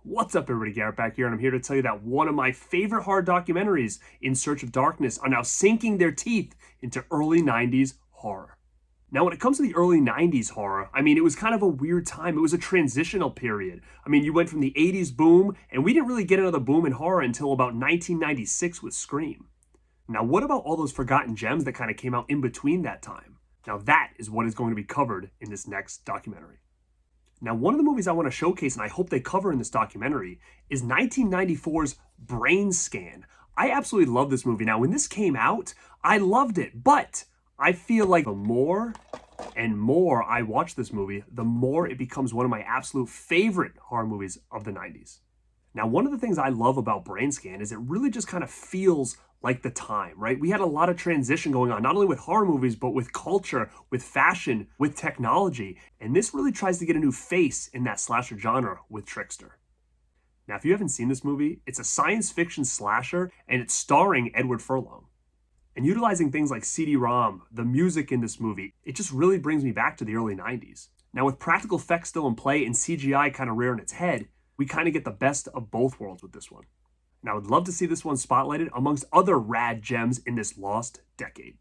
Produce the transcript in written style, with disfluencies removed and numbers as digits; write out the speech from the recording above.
What's up, everybody? Garrett back here, and I'm here to tell you that one of my favorite horror documentaries, In Search of Darkness, are now sinking their teeth into early 90s horror. Now, when it comes to the early 90s horror, it was kind of a weird time. It was a transitional period. You went from the 80s boom, and we didn't really get another boom in horror until about 1996 with Scream. Now, what about all those forgotten gems that kind of came out in between that time? Now, that is what is going to be covered in this next documentary. Now, one of the movies I want to showcase, and I hope they cover in this documentary, is 1994's Brainscan. I absolutely love this movie. Now, when this came out, I loved it, but I feel like the more and more I watch this movie, the more it becomes one of my absolute favorite horror movies of the 90s. Now, one of the things I love about Brainscan is it really just kind of feels like the time, right? We had a lot of transition going on, not only with horror movies, but with culture, with fashion, with technology. And this really tries to get a new face in that slasher genre with Trickster. Now, if you haven't seen this movie, it's a science fiction slasher, and it's starring Edward Furlong. And utilizing things like CD-ROM, the music in this movie, it just really brings me back to the early 90s. Now, with practical effects still in play and CGI kind of rearing its head, we kind of get the best of both worlds with this one. And I would love to see this one spotlighted amongst other rad gems in this lost decade.